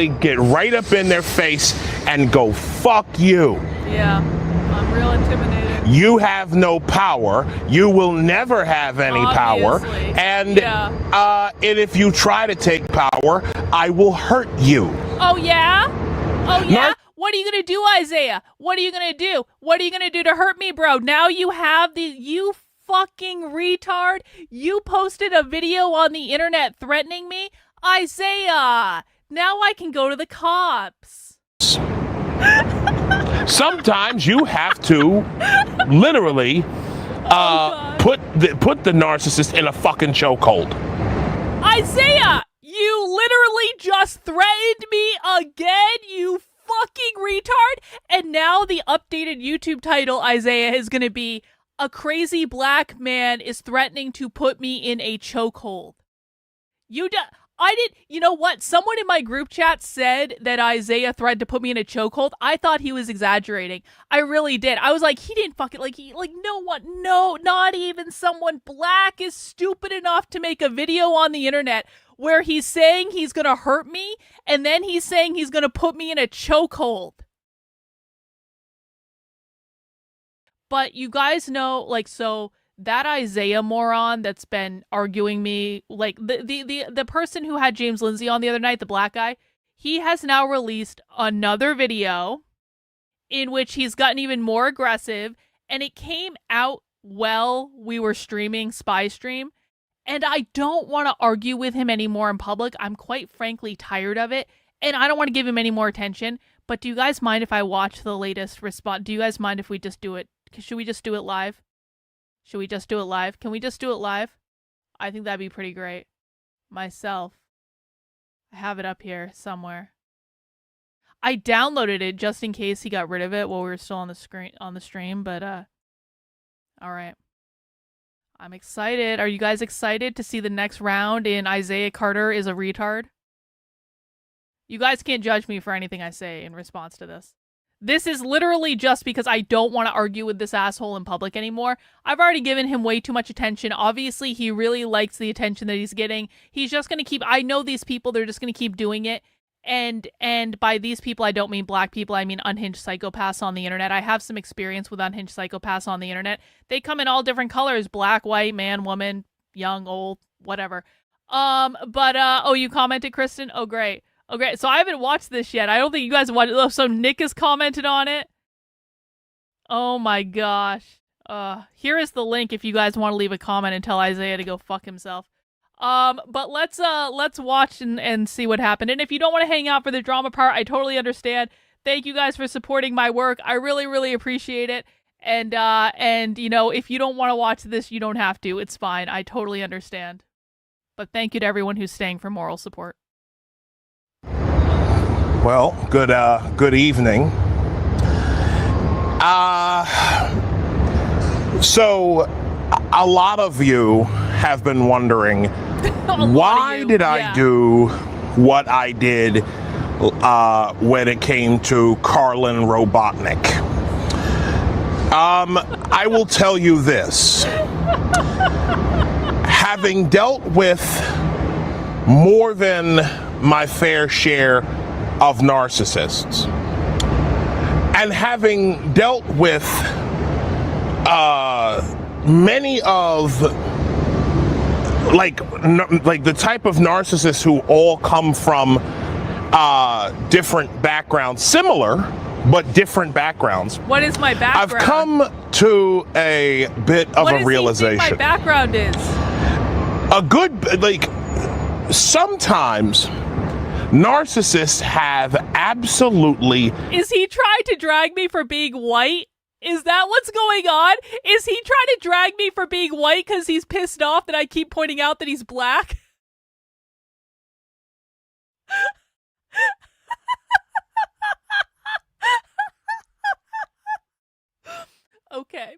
get right up in their face and go, fuck you. Yeah, I'm real intimidated. You have no power. You will never have any power. And if you try to take power, I will hurt you. Oh, yeah? Oh, yeah? What are you going to do, Isaiah? What are you going to do? What are you going to do to hurt me, bro? Now you have you fucking retard. You posted a video on the internet threatening me? Isaiah, now I can go to the cops. Sometimes you have to literally put the narcissist in a fucking chokehold. Isaiah, you literally just threatened me again, you fucking retard. And now the updated YouTube title, Isaiah, is going to be "A crazy black man is threatening to put me in a chokehold." You know what? Someone in my group chat said that Isaiah threatened to put me in a chokehold. I thought he was exaggerating. I really did. I was like, he didn't fucking, no, not even someone black is stupid enough to make a video on the internet where he's saying he's gonna hurt me, and then he's saying he's gonna put me in a chokehold. But you guys know, so that Isaiah moron that's been arguing me, the person who had James Lindsay on the other night, the black guy, he has now released another video in which he's gotten even more aggressive, and it came out while we were streaming Spy Stream, and I don't want to argue with him anymore in public. I'm quite frankly tired of it, and I don't want to give him any more attention, but do you guys mind if I watch the latest response? Do you guys mind if we just do it? Should we just do it live? Should we just do it live? Can we just do it live? I think that'd be pretty great. Myself. I have it up here somewhere. I downloaded it just in case he got rid of it while we were still on the stream, but all right. I'm excited. Are you guys excited to see the next round in Isaiah Carter is a retard? You guys can't judge me for anything I say in response to this. This is literally just because I don't want to argue with this asshole in public anymore. I've already given him way too much attention. Obviously, he really likes the attention that he's getting. He's just going to keep... I know these people, they're just going to keep doing it. And by these people, I don't mean black people. I mean unhinged psychopaths on the internet. I have some experience with unhinged psychopaths on the internet. They come in all different colors. Black, white, man, woman, young, old, whatever. Oh, you commented, Kristen? Oh, great. Okay, so I haven't watched this yet. I don't think you guys have watched it. Oh, so Nick has commented on it. Oh my gosh. Here is the link if you guys want to leave a comment and tell Isaiah to go fuck himself. But let's watch and see what happened. And if you don't want to hang out for the drama part, I totally understand. Thank you guys for supporting my work. I really, really appreciate it. And you know, if you don't want to watch this, you don't have to. It's fine. I totally understand. But thank you to everyone who's staying for moral support. Well, good evening. So a lot of you have been wondering, why did I do what I did when it came to Karlyn Robotnik? I will tell you this. Having dealt with more than my fair share of narcissists, and having dealt with many of like the type of narcissists who all come from different backgrounds, similar but different backgrounds. What is my background? I've come to a bit of a realization. What do you think my background is? A good, sometimes narcissists have absolutely... Is he trying to drag me for being white? Is that what's going on? Is he trying to drag me for being white because he's pissed off that I keep pointing out that he's black? Okay,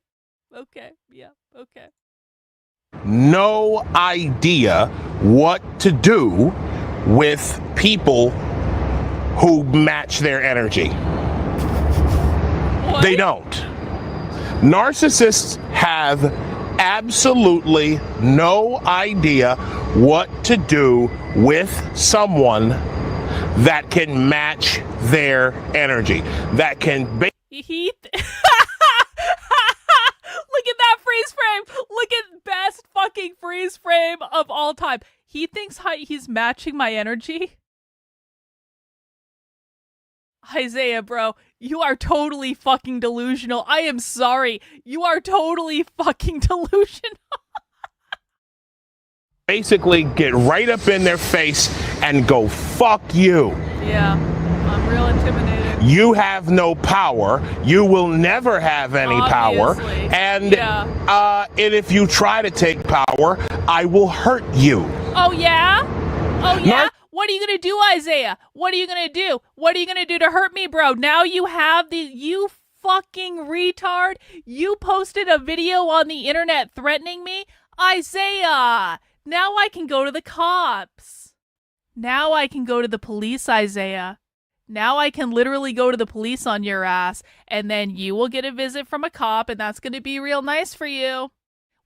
yeah, okay. No idea what to do with people who match their energy. What? They don't. Narcissists have absolutely no idea what to do with someone that can match their energy, that can Look at that freeze frame. Look at best fucking freeze frame of all time. He thinks he's matching my energy. Isaiah, bro, you are totally fucking delusional. I am sorry. You are totally fucking delusional. basically get right up in their face and go, fuck you. Yeah, I'm real intimidated. You have no power. You will never have any power. And if you try to take power, I will hurt you. Oh, yeah? Oh, yeah? What are you going to do, Isaiah? What are you going to do? What are you going to do to hurt me, bro? Now you have you fucking retard. You posted a video on the internet threatening me? Isaiah, now I can go to the cops. Now I can go to the police, Isaiah. Now I can literally go to the police on your ass, and then you will get a visit from a cop, and that's going to be real nice for you.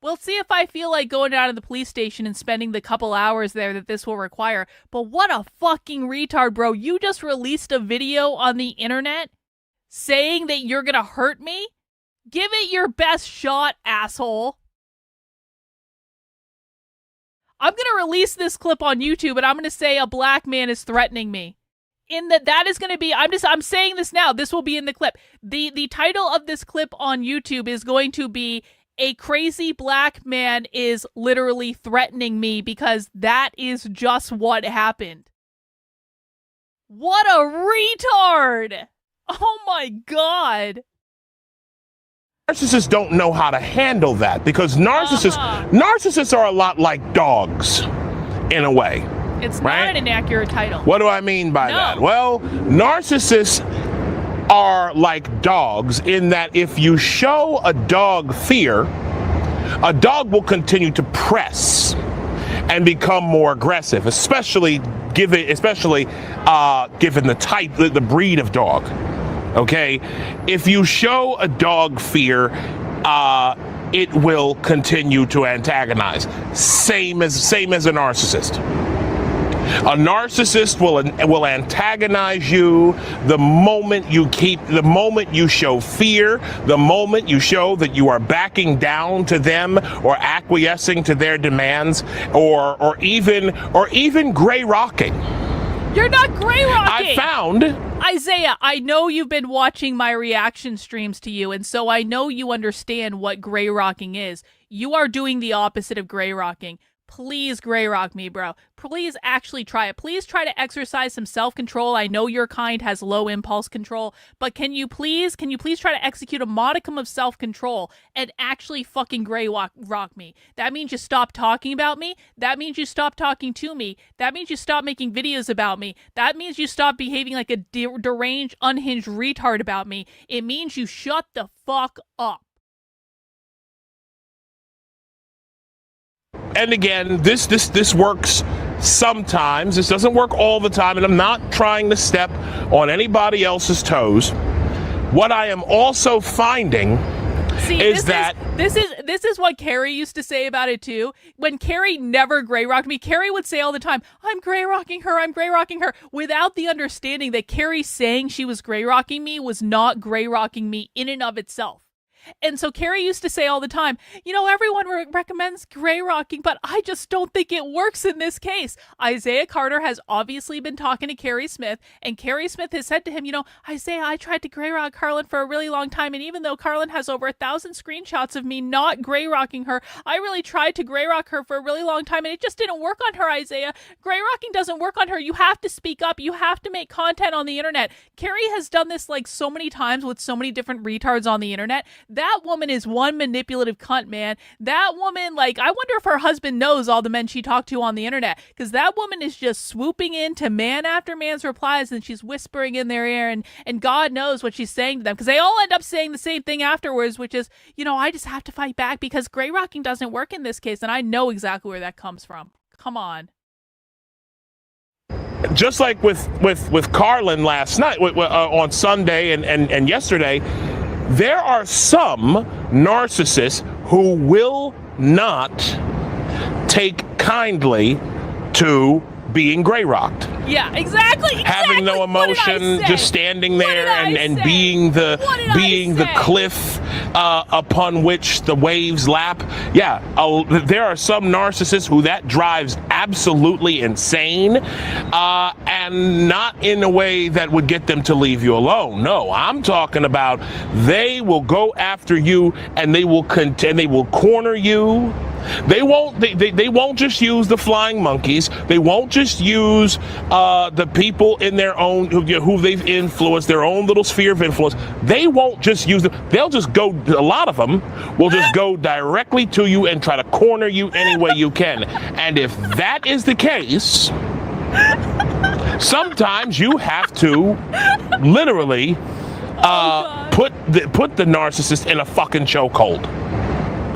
We'll see if I feel like going down to the police station and spending the couple hours there that this will require. But what a fucking retard, bro. You just released a video on the internet saying that you're going to hurt me? Give it your best shot, asshole. I'm going to release this clip on YouTube, and I'm going to say a black man is threatening me. That is going to be, I'm saying this now. This will be in the clip. The title of this clip on YouTube is going to be "A Crazy Black Man is Literally Threatening Me," because that is just what happened. What a retard! Oh my god. Narcissists don't know how to handle that because narcissists are a lot like dogs in a way. It's right? not an inaccurate title. What do I mean by that? Well, narcissists are like dogs in that if you show a dog fear, a dog will continue to press and become more aggressive, especially given the type, the breed of dog. Okay, if you show a dog fear, it will continue to antagonize. Same as a narcissist. A narcissist will antagonize you the moment you show fear, the moment you show that you are backing down to them or acquiescing to their demands, or even gray rocking. You're not gray rocking. I found Isaiah, I know you've been watching my reaction streams to you, and so I know you understand what gray rocking is. You are doing the opposite of gray rocking. Please gray rock me, bro. Please actually try it. Please try to exercise some self-control. I know your kind has low impulse control, but can you please try to execute a modicum of self-control and actually fucking gray rock me? That means you stop talking about me. That means you stop talking to me. That means you stop making videos about me. That means you stop behaving like a deranged, unhinged retard about me. It means you shut the fuck up. And again, this works sometimes. This doesn't work all the time, and I'm not trying to step on anybody else's toes. What I am also finding is this is what Carrie used to say about it too. When Carrie never gray rocked me, Carrie would say all the time, I'm gray rocking her, without the understanding that Carrie saying she was gray rocking me was not gray rocking me in and of itself. And so Carrie used to say all the time, everyone recommends gray rocking, but I just don't think it works in this case. Isaiah Carter has obviously been talking to Carrie Smith, and Carrie Smith has said to him, Isaiah, I tried to gray rock Karlyn for a really long time, and even though Karlyn has over 1,000 screenshots of me not gray rocking her, I really tried to gray rock her for a really long time, and it just didn't work on her, Isaiah. Gray rocking doesn't work on her. You have to speak up. You have to make content on the internet. Carrie has done this like so many times with so many different retards on the internet. That woman is one manipulative cunt, man. That woman, I wonder if her husband knows all the men she talked to on the internet, because that woman is just swooping into man after man's replies, and she's whispering in their ear, and God knows what she's saying to them, because they all end up saying the same thing afterwards, which is, I just have to fight back because gray rocking doesn't work in this case, and I know exactly where that comes from. Come on. Just like with Karlyn last night, on Sunday and yesterday, there are some narcissists who will not take kindly to being gray rocked. Yeah, exactly. Having no emotion, just standing there and being the cliff upon which the waves lap. Yeah, there are some narcissists who that drives absolutely insane, and not in a way that would get them to leave you alone. No, I'm talking about they will go after you and they will corner you. They won't just use the flying monkeys. They won't just use the people in their own who they've influenced, their own little sphere of influence. They won't just use them. They'll just go. A lot of them will just go directly to you and try to corner you any way you can. And if that is the case, sometimes you have to literally put the narcissist in a fucking chokehold.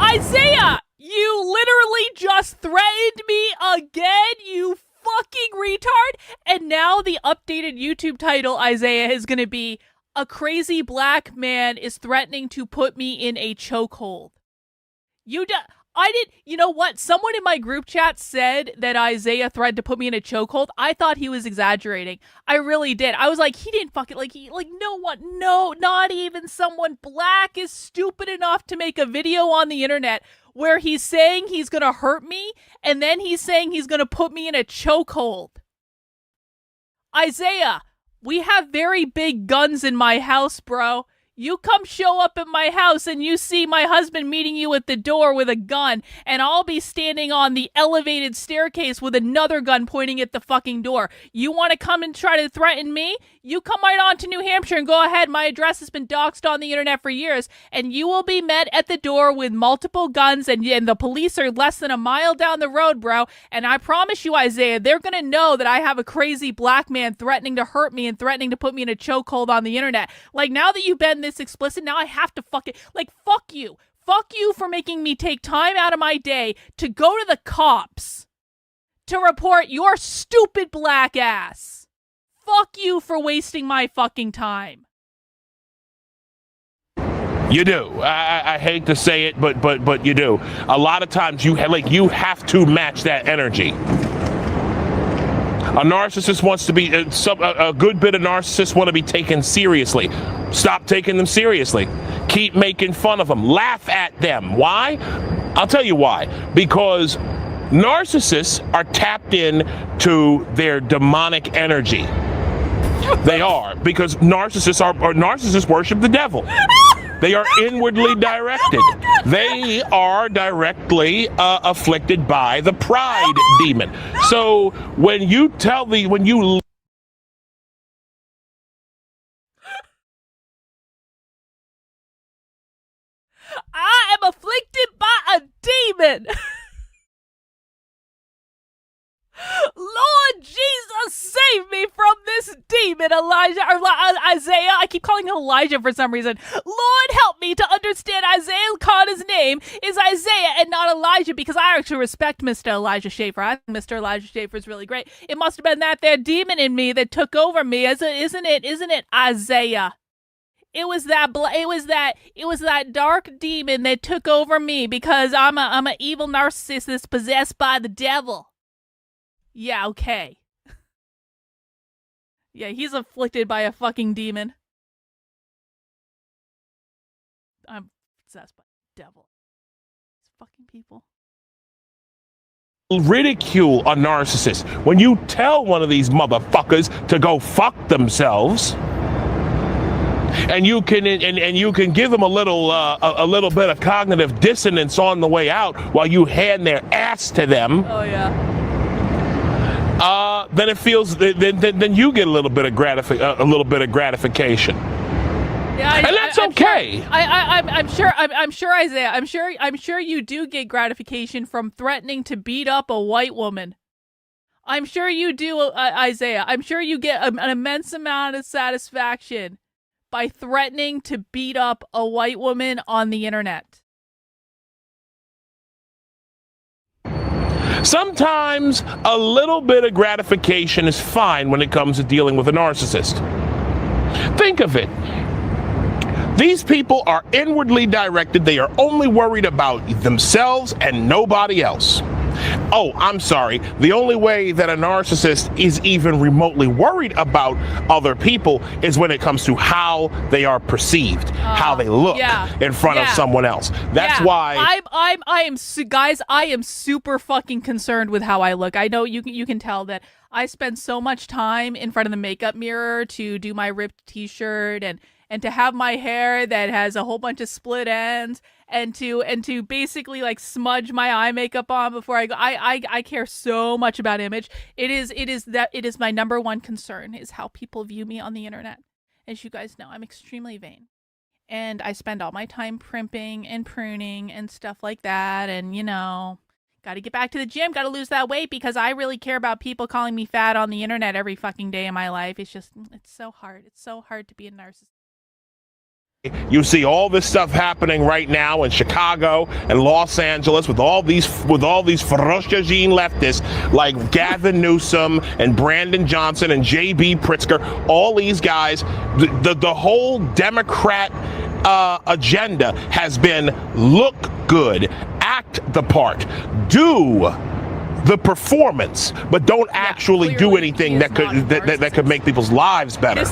Isaiah, you literally just threatened me again, you fucking retard. And now the updated YouTube title, Isaiah, is going to be "A Crazy Black Man is Threatening to Put Me in a Chokehold." You know what? Someone in my group chat said that Isaiah threatened to put me in a chokehold. I thought he was exaggerating. I really did. I was like, he didn't fucking, no, not even someone black is stupid enough to make a video on the internet where he's saying he's gonna hurt me, and then he's saying he's gonna put me in a chokehold. Isaiah, we have very big guns in my house, bro. You come show up at my house and you see my husband meeting you at the door with a gun, and I'll be standing on the elevated staircase with another gun pointing at the fucking door. You want to come and try to threaten me? You come right on to New Hampshire and go ahead. My address has been doxed on the internet for years, and you will be met at the door with multiple guns, and the police are less than a mile down the road, bro. And I promise you, Isaiah, they're going to know that I have a crazy black man threatening to hurt me and threatening to put me in a chokehold on the internet. Like, now that you've been this explicit, now I have to fuck you. Fuck you for making me take time out of my day to go to the cops to report your stupid black ass. Fuck you for wasting my fucking time. You do. I hate to say it, but you do. A lot of times you have to match that energy. A narcissist wants to be a good bit of narcissists want to be taken seriously. Stop taking them seriously. Keep making fun of them. Laugh at them. Why? I'll tell you why. Because narcissists are tapped in to their demonic energy. They are, because narcissists worship the devil. They are inwardly directed. They are directly afflicted by the pride demon. So when you I am afflicted by a demon. Lord Jesus, save me from this demon, Isaiah. I keep calling him Elijah for some reason. Lord, help me to understand Isaiah Connor's name is Isaiah and not Elijah, because I actually respect Mr. Elijah Schaefer. I think Mr. Elijah Schaefer is really great. It must have been that there demon in me that took over me, isn't it, Isaiah? It was that dark demon that took over me because I'm a evil narcissist that's possessed by the devil. Yeah, okay. Yeah, he's afflicted by a fucking demon. I'm possessed by the devil. These fucking people. Ridicule a narcissist. When you tell one of these motherfuckers to go fuck themselves, and you can give them a little bit of cognitive dissonance on the way out while you hand their ass to them. Oh yeah. Then it feels then you get a little bit of gratification. Yeah, and that's okay. I'm sure, Isaiah. I'm sure you do get gratification from threatening to beat up a white woman. I'm sure you do, Isaiah. I'm sure you get an immense amount of satisfaction by threatening to beat up a white woman on the internet. Sometimes a little bit of gratification is fine when it comes to dealing with a narcissist. Think of it. These people are inwardly directed. They are only worried about themselves and nobody else. Oh, I'm sorry. The only way that a narcissist is even remotely worried about other people is when it comes to how they are perceived, how they look in front of someone else. That's why guys, I am super fucking concerned with how I look. I know you can tell that I spend so much time in front of the makeup mirror to do my ripped t-shirt and to have my hair that has a whole bunch of split ends and to basically like smudge my eye makeup on before I go. I care so much about image. It is my number one concern is how people view me on the internet. As you guys know, I'm extremely vain. And I spend all my time primping and pruning and stuff like that. And, you know, got to get back to the gym, got to lose that weight because I really care about people calling me fat on the internet every fucking day of my life. It's so hard. It's so hard to be a narcissist. You see all this stuff happening right now in Chicago and Los Angeles with all these ferocious leftists like Gavin Newsom and Brandon Johnson and J.B. Pritzker. All these guys, the whole Democrat agenda has been look good, act the part, do the performance, but don't actually do anything that could make people's lives better.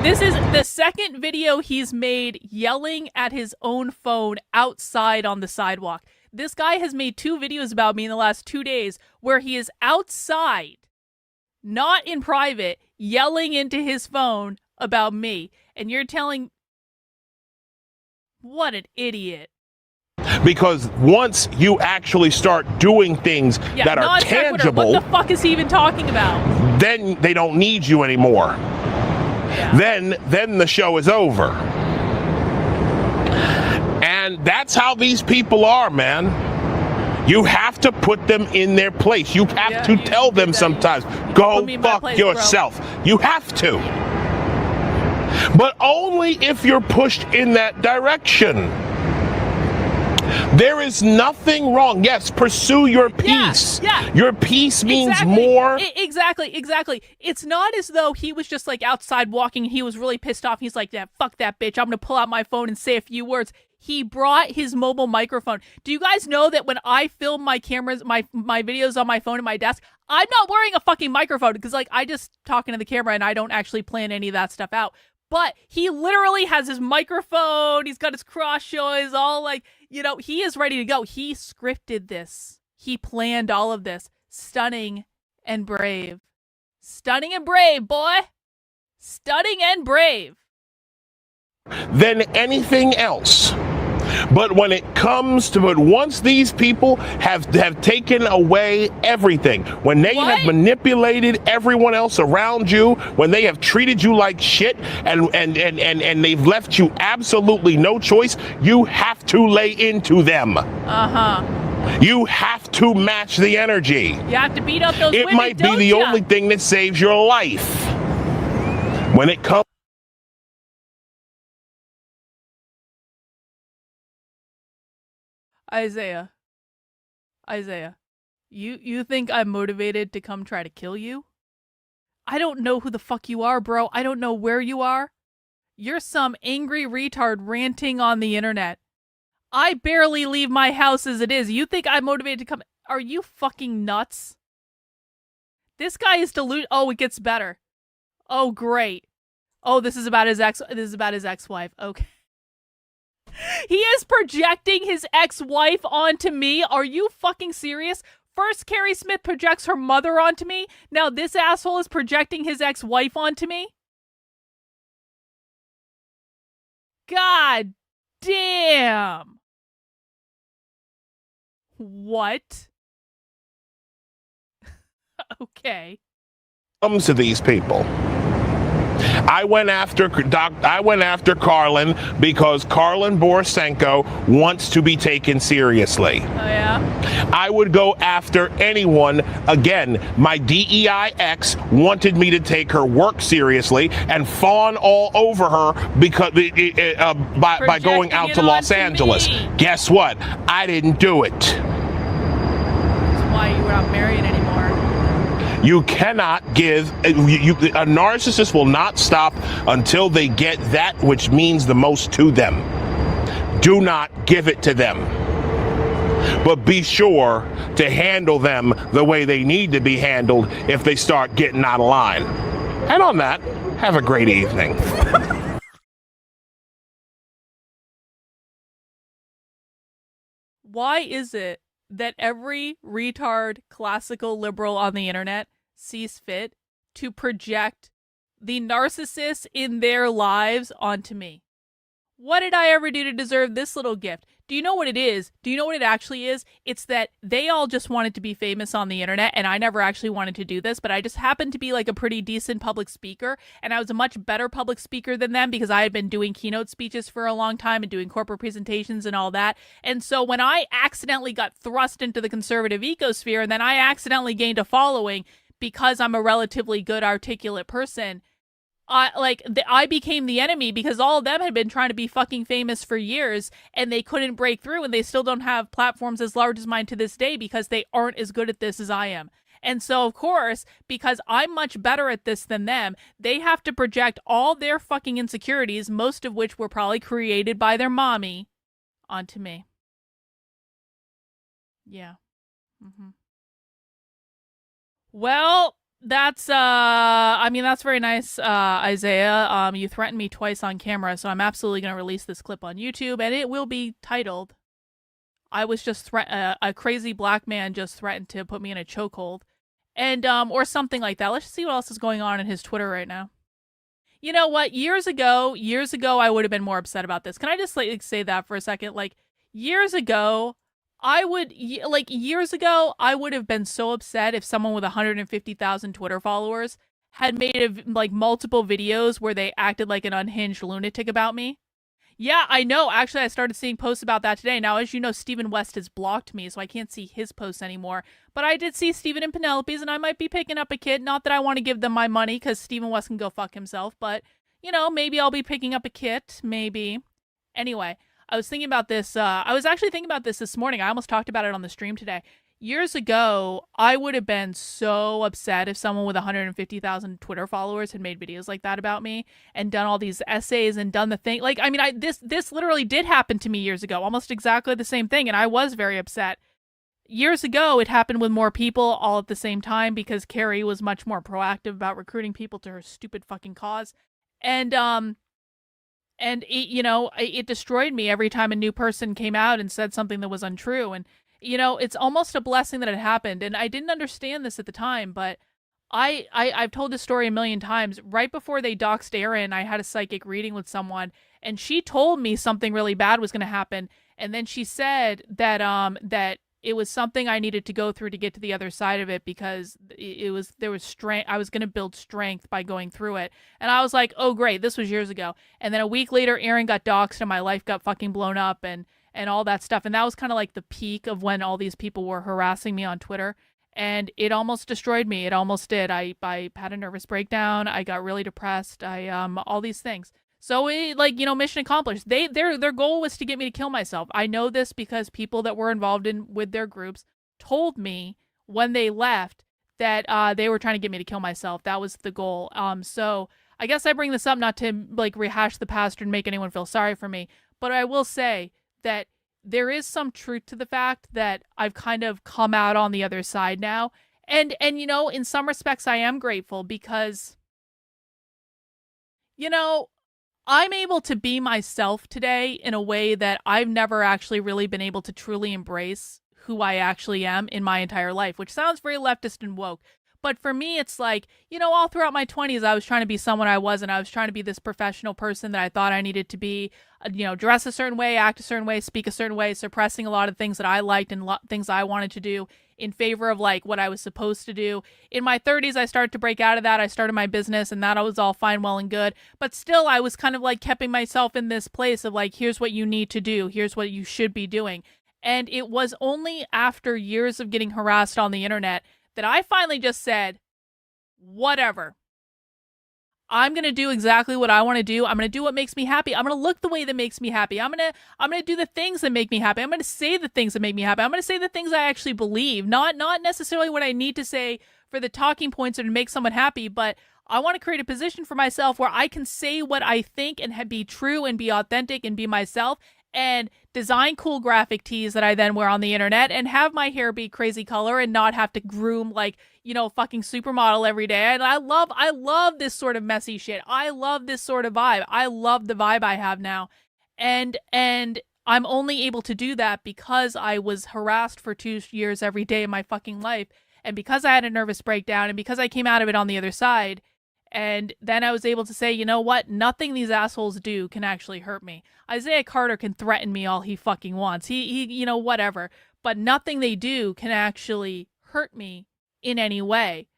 This is the second video he's made yelling at his own phone outside on the sidewalk. This guy has made 2 videos about me in the last 2 days where he is outside, not in private, yelling into his phone about me. And you're telling... What an idiot. Because once you actually start doing things that are tangible... What the fuck is he even talking about? Then they don't need you anymore. Yeah. Then the show is over. And that's how these people are, man. You have to put them in their place. You have to tell them sometimes, go fuck yourself. Bro. You have to. But only if you're pushed in that direction. There is nothing wrong. Yes, pursue your peace. Yeah. Your peace means more. Exactly. It's not as though he was just like outside walking and he was really pissed off. He's like, yeah, fuck that bitch. I'm going to pull out my phone and say a few words. He brought his mobile microphone. Do you guys know that when I film my cameras, my videos on my phone at my desk, I'm not wearing a fucking microphone because like I just talk into the camera and I don't actually plan any of that stuff out. But he literally has his microphone. He's got his cross showing. All like, you know, he is ready to go. He scripted this. He planned all of this. Stunning and brave. Stunning and brave, boy. Stunning and brave. Than anything else. But when it comes to it, once these people have taken away everything, when they have manipulated everyone else around you, when they have treated you like shit and they've left you absolutely no choice, you have to lay into them. You have to match the energy. You have to beat up those women, it might be the only thing that saves your life. When it comes Isaiah, you think I'm motivated to come try to kill you? I don't know who the fuck you are, bro. I don't know where you are. You're some angry retard ranting on the internet. I barely leave my house as it is. You think I'm motivated to come? Are you fucking nuts? This guy is deluded. Oh, it gets better. Oh, great. Oh, this is about his ex-wife. Okay. He is projecting his ex-wife onto me. Are you fucking serious? First, Carrie Smith projects her mother onto me. Now this asshole is projecting his ex-wife onto me. God damn. What? Okay. Comes to these people. I went after Karlyn because Karlyn Borysenko wants to be taken seriously. Oh, yeah? I would go after anyone. Again, my DEI ex wanted me to take her work seriously and fawn all over her because by going out to Los Angeles. Guess what? I didn't do it. That's why you were not married anymore. You cannot give, a narcissist will not stop until they get that which means the most to them. Do not give it to them. but be sure to handle them the way they need to be handled if they start getting out of line. And on that, have a great evening. Why is it that every retard classical liberal on the internet sees fit to project the narcissists in their lives onto me? What did I ever do to deserve this little gift? Do you know what it is? Do you know what it actually is? It's that they all just wanted to be famous on the internet, and I never actually wanted to do this, but I just happened to be like a pretty decent public speaker, and I was a much better public speaker than them because I had been doing keynote speeches for a long time and doing corporate presentations and all that. And so when I accidentally got thrust into the conservative ecosphere, and then I accidentally gained a following because I'm a relatively good, articulate person, I became the enemy because all of them had been trying to be fucking famous for years and they couldn't break through, and they still don't have platforms as large as mine to this day because they aren't as good at this as I am. And so, of course, because I'm much better at this than them, they have to project all their fucking insecurities, most of which were probably created by their mommy, onto me. Yeah. Mm-hmm. Well, that's that's very nice, Isaiah. You threatened me twice on camera, so I'm absolutely going to release this clip on YouTube, and it will be titled, I was just a crazy black man just threatened to put me in a chokehold, and or something like that. Let's see what else is going on in his Twitter right now. You know what? Years ago, I would have been more upset about this. Can I just say that for a second? Like, years ago, I would have been so upset if someone with 150,000 Twitter followers had made multiple videos where they acted like an unhinged lunatic about me. Yeah, I know. Actually, I started seeing posts about that today. Now, as you know, Stephen West has blocked me, so I can't see his posts anymore. But I did see Stephen and Penelope's, and I might be picking up a kid. Not that I want to give them my money, because Stephen West can go fuck himself. But, maybe I'll be picking up a kit. Maybe. Anyway, I was thinking about this. I was actually thinking about this morning. I almost talked about it on the stream today. Years ago, I would have been so upset if someone with 150,000 Twitter followers had made videos like that about me and done all these essays and done the thing. This literally did happen to me years ago, almost exactly the same thing, and I was very upset. Years ago, it happened with more people all at the same time because Carrie was much more proactive about recruiting people to her stupid fucking cause. And it destroyed me every time a new person came out and said something that was untrue. And, it's almost a blessing that it happened. And I didn't understand this at the time, but I've told this story a million times. Right before they doxed Aaron, I had a psychic reading with someone, and she told me something really bad was going to happen. And then she said that it was something I needed to go through to get to the other side of it, because there was strength. I was going to build strength by going through it. And I was like, oh, great. This was years ago. And then a week later, Aaron got doxxed and my life got fucking blown up and all that stuff. And that was kind of like the peak of when all these people were harassing me on Twitter. And it almost destroyed me. It almost did. I had a nervous breakdown. I got really depressed. All these things. So mission accomplished. Their goal was to get me to kill myself. I know this because people that were involved with their groups told me when they left that they were trying to get me to kill myself. That was the goal. So I guess I bring this up not to rehash the past or make anyone feel sorry for me, but I will say that there is some truth to the fact that I've kind of come out on the other side now. And in some respects I am grateful because, I'm able to be myself today in a way that I've never actually really been able to truly embrace who I actually am in my entire life, which sounds very leftist and woke. But for me, it's all throughout my 20s, I was trying to be someone I wasn't. I was trying to be this professional person that I thought I needed to be, dress a certain way, act a certain way, speak a certain way, suppressing a lot of things that I liked and things I wanted to do in favor of what I was supposed to do. In my 30s, I started to break out of that. I started my business, and that was all fine, well, and good. But still, I was kind of keeping myself in this place of here's what you need to do. Here's what you should be doing. And it was only after years of getting harassed on the internet that I finally just said, whatever. I'm going to do exactly what I want to do. I'm going to do what makes me happy. I'm going to look the way that makes me happy. I'm going to do the things that make me happy. I'm going to say the things that make me happy. I'm going to say the things I actually believe, not necessarily what I need to say for the talking points or to make someone happy, but I want to create a position for myself where I can say what I think and be true and be authentic and be myself. and design cool graphic tees that I then wear on the internet and have my hair be crazy color and not have to groom like, fucking supermodel every day. And I love this sort of messy shit. I love this sort of vibe. I love the vibe I have now. And I'm only able to do that because I was harassed for 2 years every day of my fucking life. And because I had a nervous breakdown and because I came out of it on the other side. And then I was able to say, you know what? Nothing these assholes do can actually hurt me. Isaiah Carter can threaten me all he fucking wants. He whatever. But nothing they do can actually hurt me in any way.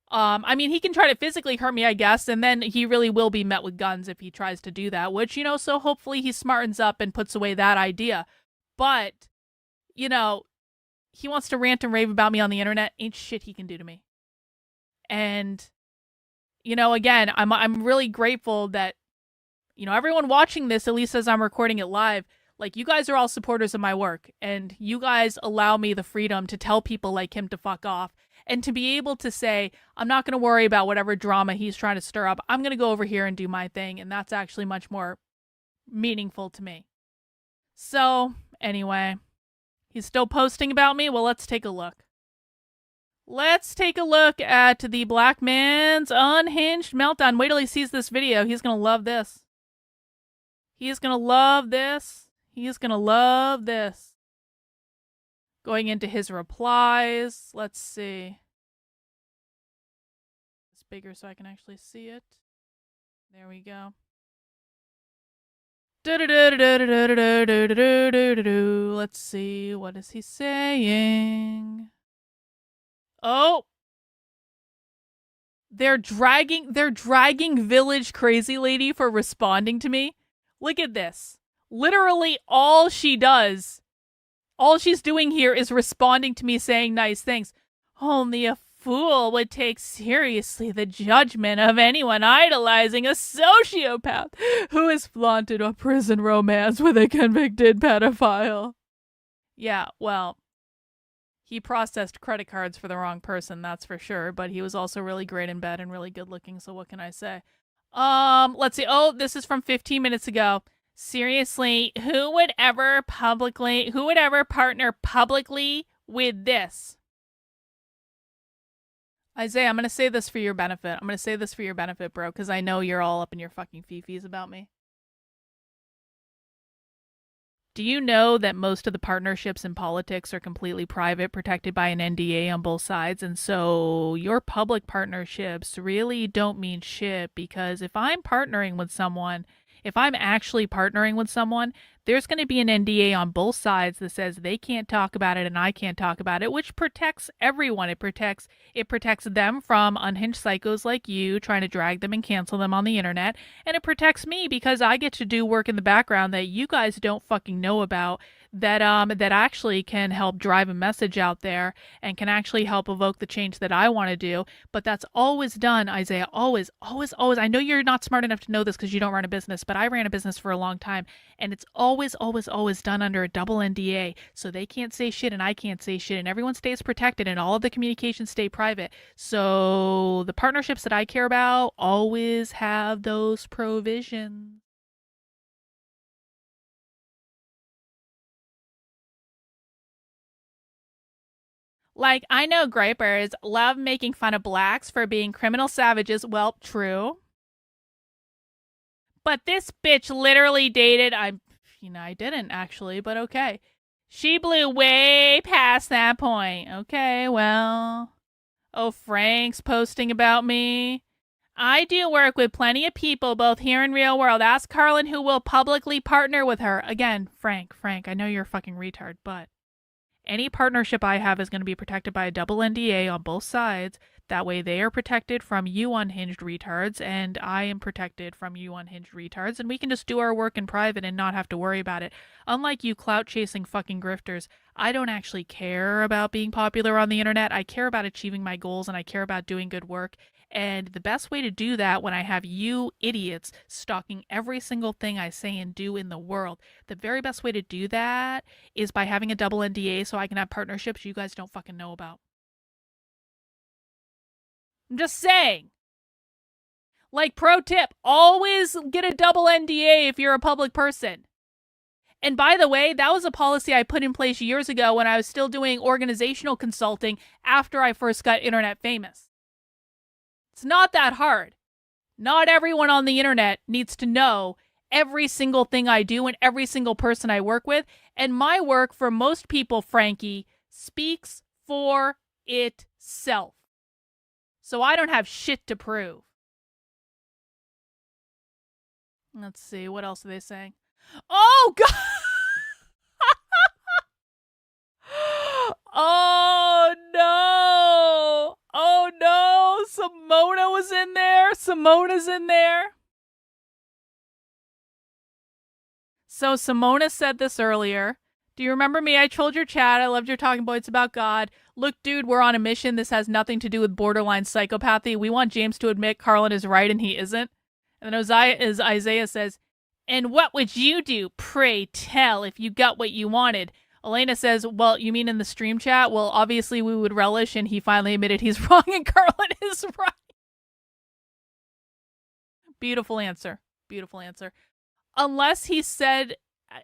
I mean, he can try to physically hurt me, I guess, and then he really will be met with guns if he tries to do that, which, so hopefully he smartens up and puts away that idea. But, he wants to rant and rave about me on the internet. Ain't shit he can do to me. And again, I'm really grateful that, everyone watching this, at least as I'm recording it live, like, you guys are all supporters of my work, and you guys allow me the freedom to tell people like him to fuck off, and to be able to say, I'm not going to worry about whatever drama he's trying to stir up. I'm going to go over here and do my thing, and that's actually much more meaningful to me. So, anyway, he's still posting about me? Well, let's take a look. Let's take a look at the black man's unhinged meltdown. Wait till he sees this video. He's going to love this. He's going to love this. He's going to love this. Going into his replies. Let's see. It's bigger so I can actually see it. There we go. Let's see. What is he saying? Oh, they're dragging Village Crazy Lady for responding to me. Look at this. Literally all she's doing here is responding to me saying nice things. Only a fool would take seriously the judgment of anyone idolizing a sociopath who has flaunted a prison romance with a convicted pedophile. Yeah, well, he processed credit cards for the wrong person, that's for sure, but he was also really great in bed and really good looking, so what can I say? Let's see. Oh, this is from 15 minutes ago. Seriously, who would ever partner publicly with this? Isaiah, I'm going to say this for your benefit. Bro, because I know you're all up in your fucking fifis about me. Do you know that most of the partnerships in politics are completely private, protected by an NDA on both sides? And so your public partnerships really don't mean shit, because if I'm actually partnering with someone, there's going to be an NDA on both sides that says they can't talk about it and I can't talk about it, which protects everyone. It protects them from unhinged psychos like you trying to drag them and cancel them on the internet, and it protects me because I get to do work in the background that you guys don't fucking know about, that actually can help drive a message out there and can actually help evoke the change that I want to do. But that's always done, Isaiah, always. I know you're not smart enough to know this because you don't run a business, but I ran a business for a long time, and it's always done under a double NDA, so they can't say shit and I can't say shit, and everyone stays protected and all of the communications stay private. So the partnerships that I care about always have those provisions. Like, I know gripers love making fun of blacks for being criminal savages. Well, true. But this bitch literally dated, I didn't actually, but okay. She blew way past that point. Okay, well. Oh, Frank's posting about me. I do work with plenty of people, both here and real world. Ask Karlyn who will publicly partner with her. Again, Frank, I know you're a fucking retard, but any partnership I have is going to be protected by a double NDA on both sides. That way they are protected from you unhinged retards, and I am protected from you unhinged retards, and we can just do our work in private and not have to worry about it. Unlike you clout-chasing fucking grifters, I don't actually care about being popular on the internet. I care about achieving my goals, and I care about doing good work. And the best way to do that, when I have you idiots stalking every single thing I say and do in the world, the very best way to do that is by having a double NDA so I can have partnerships you guys don't fucking know about. I'm just saying. Like, pro tip, always get a double NDA if you're a public person. And by the way, that was a policy I put in place years ago when I was still doing organizational consulting after I first got internet famous. It's not that hard. Not everyone on the internet needs to know every single thing I do and every single person I work with. And my work, for most people, Frankie, speaks for itself. So I don't have shit to prove. Let's see, what else are they saying? Oh, God! Oh, no! Oh, no! Simona was in there! Simona's in there! So Simona said this earlier. Do you remember me? I trolled your chat. I loved your talking points about God. Look, dude, we're on a mission. This has nothing to do with borderline psychopathy. We want James to admit Karlyn is right and he isn't. And then Isaiah says, and what would you do, pray tell, if you got what you wanted? Elena says, well, you mean in the stream chat? Well, obviously we would relish, and he finally admitted he's wrong and Karlyn is right. Beautiful answer. Beautiful answer. Unless he said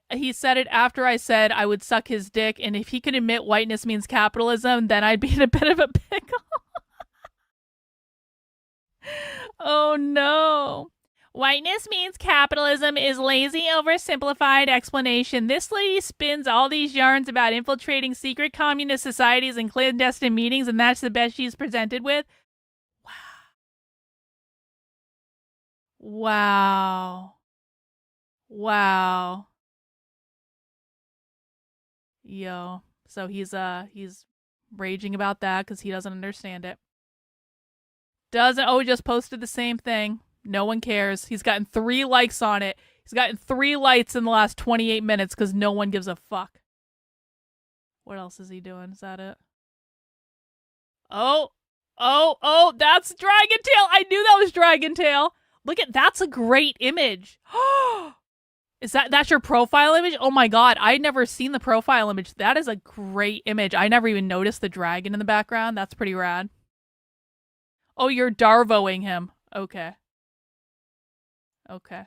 it after I said I would suck his dick, and if he could admit whiteness means capitalism, then I'd be in a bit of a pickle. Oh no. Whiteness means capitalism is lazy, oversimplified explanation. This lady spins all these yarns about infiltrating secret communist societies and clandestine meetings, and that's the best she's presented with? Wow. Wow. Yo. So he's raging about that because he doesn't understand it. He just posted the same thing. No one cares. He's gotten 3 likes on it. He's gotten 3 likes in the last 28 minutes because no one gives a fuck. What else is he doing? Is that it? Oh, that's Dragon Tail. I knew that was Dragon Tail. Look at, that's a great image. That's your profile image? Oh my god, I'd never seen the profile image. That is a great image. I never even noticed the dragon in the background. That's pretty rad. Oh, you're Darvoing him. Okay. Okay.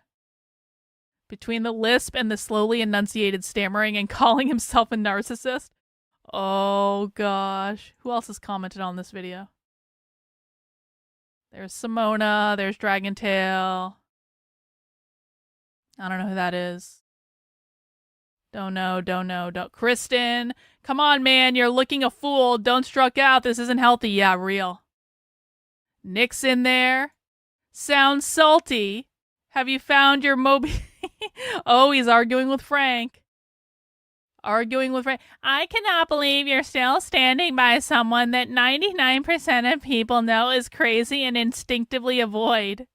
Between the lisp and the slowly enunciated stammering and calling himself a narcissist. Oh gosh. Who else has commented on this video? There's Simona. There's Dragon Tail. I don't know who that is. Don't know. Kristen. Come on, man. You're looking a fool. Don't struck out. This isn't healthy. Yeah, real. Nick's in there. Sounds salty. Have you found your Moby? Oh, he's arguing with Frank. I cannot believe you're still standing by someone that 99% of people know is crazy and instinctively avoid.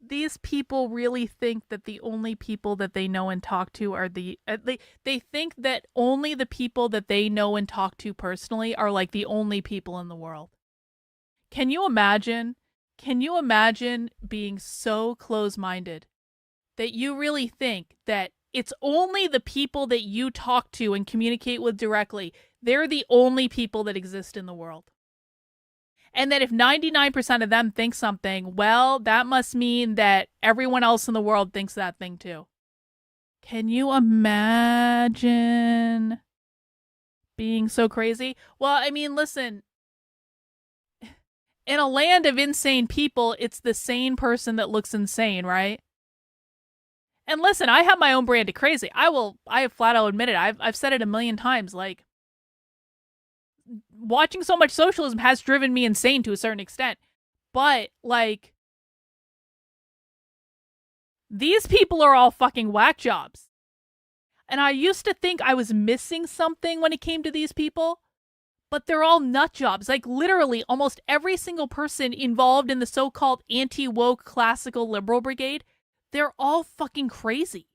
These people really think that the only people that they know and talk to are they think that only the people that they know and talk to personally are like the only people in the world. Can you imagine being so close-minded that you really think that it's only the people that you talk to and communicate with directly, they're the only people that exist in the world? And that if 99% of them think something, well, that must mean that everyone else in the world thinks that thing too. Can you imagine being so crazy? Well, I mean, listen, in a land of insane people, it's the sane person that looks insane, right? And listen, I have my own brand of crazy. I flat out admit it. I've said it a million times, like, watching so much socialism has driven me insane to a certain extent. But, like, these people are all fucking whack jobs. And I used to think I was missing something when it came to these people, but they're all nut jobs. Like, literally, almost every single person involved in the so-called anti-woke classical liberal brigade, they're all fucking crazy.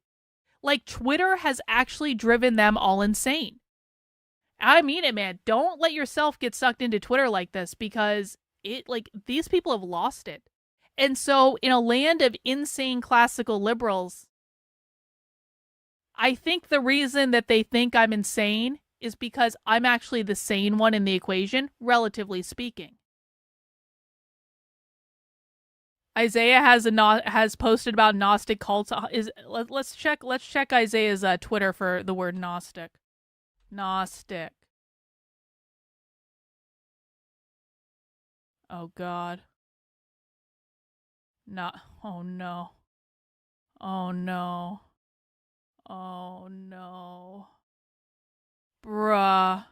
Like, Twitter has actually driven them all insane. I mean it, man. Don't let yourself get sucked into Twitter like this, because these people have lost it. And so in a land of insane classical liberals, I think the reason that they think I'm insane is because I'm actually the sane one in the equation, relatively speaking. Isaiah has posted about Gnostic cults. Let's check Isaiah's Twitter for the word Gnostic. Gnostic. Oh God. Oh no. Oh no. Oh no. Bruh,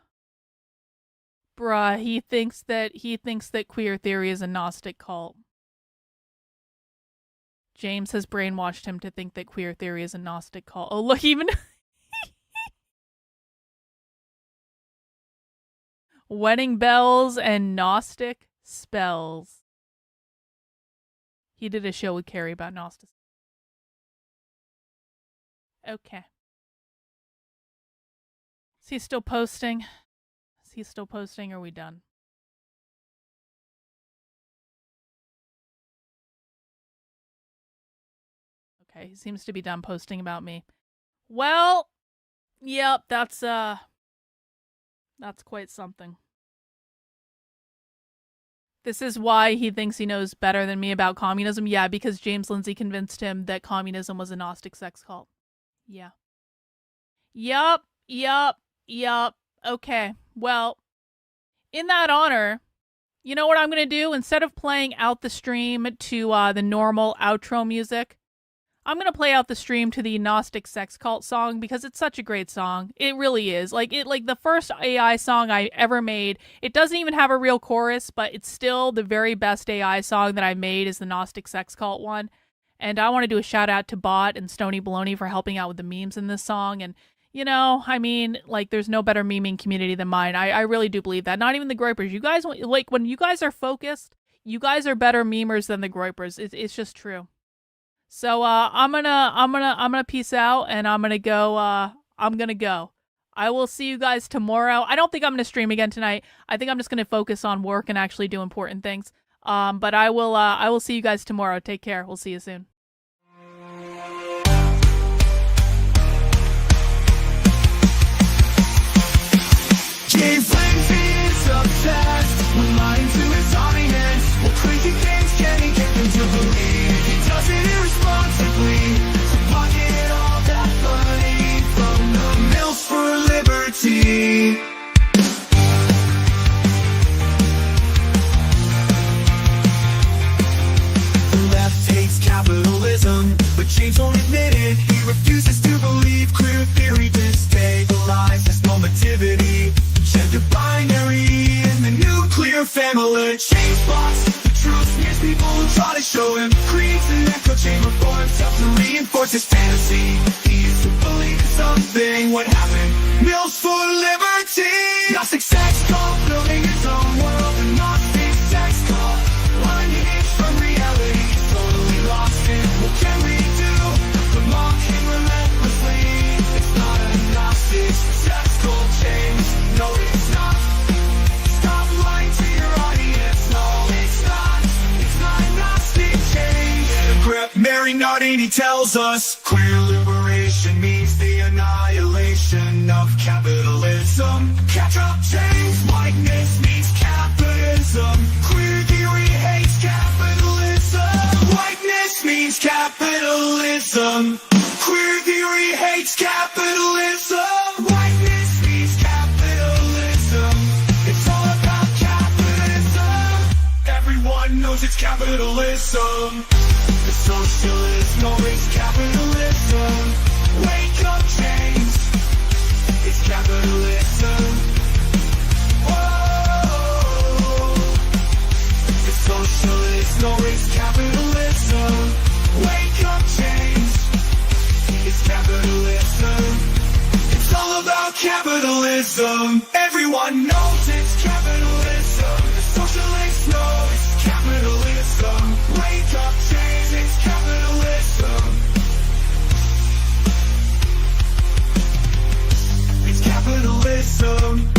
he thinks that queer theory is a Gnostic cult. James has brainwashed him to think that queer theory is a Gnostic cult. Oh, look, even wedding bells and Gnostic spells. He did a show with Carrie about Gnosticism. Okay. Is he still posting? Are we done? Okay, he seems to be done posting about me. Well, yep, that's quite something. This is why he thinks he knows better than me about communism. Yeah, because James Lindsay convinced him that communism was a Gnostic sex cult. Yeah. Yup. Okay, well, in that honor, you know what I'm going to do? Instead of playing out the stream to the normal outro music, I'm going to play out the stream to the Gnostic Sex Cult song because it's such a great song. It really is. Like the first AI song I ever made, it doesn't even have a real chorus, but it's still the very best AI song that I made is the Gnostic Sex Cult one. And I want to do a shout out to Bot and Stony Baloney for helping out with the memes in this song. And you know, I mean, like, there's no better memeing community than mine. I really do believe that. Not even the Groypers. You guys, like, when you guys are focused, you guys are better memers than the Groypers. It's just true. So, I'm gonna peace out, and I'm gonna go. I will see you guys tomorrow. I don't think I'm gonna stream again tonight. I think I'm just gonna focus on work and actually do important things. But I will see you guys tomorrow. Take care. We'll see you soon. James Lindsay is obsessed with lying to his audience. What crazy things can he get them to believe? He does it irresponsibly to pocket all that money from the Mills for Liberty. The left hates capitalism, but James won't admit it. He refuses to believe queer theory destabilizes normativity. Gender binary in the nuclear family. Change box, the truth smears people who try to show him. Creates an echo chamber for himself to reinforce his fantasy. He used to believe in something. What happened? Mills for Liberty. Gnostic sex cult, building his own world. A Gnostic sex cult, 1 inch from reality. Totally lost in what can we do? The mock him relentlessly. It's not a Gnostic sex cult change. No, it's not. Stop lying to your audience. No, it's not. It's not a Gnostic change. Mary Nardini tells us queer liberation means the annihilation of capitalism. Catch up, change. Whiteness means capitalism. Queer theory hates capitalism. Whiteness means capitalism. Queer theory hates capitalism. Whiteness means capitalism. It's all about capitalism. Everyone knows it's capitalism. The socialist knows capitalism. Wake up, James. It's capitalism. Whoa. The socialist knows capitalism. Wake up, James. It's capitalism. It's all about capitalism. Everyone knows it's capitalism. The socialists know it's capitalism. Wake up, James. It's capitalism. It's capitalism.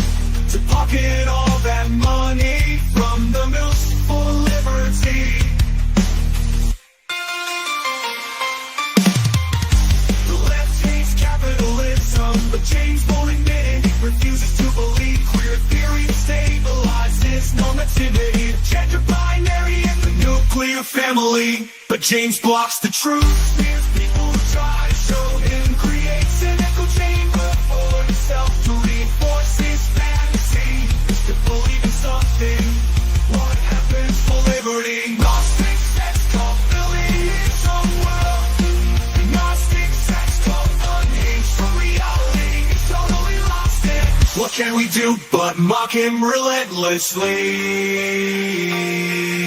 To pocket all that money from the Mills for Liberty. But James won't admit it. He refuses to believe queer theory stabilizes normativity. Gender binary in the nuclear family. James blocks the truth. Smears people who try to show him. Creates an echo chamber for himself to reinforce his fantasy. To believe in something. What happens for liberty? Gnostic sex cult filling his own world. Gnostic sex cult unhinged from reality. He's totally lost it. What can we do but mock him relentlessly?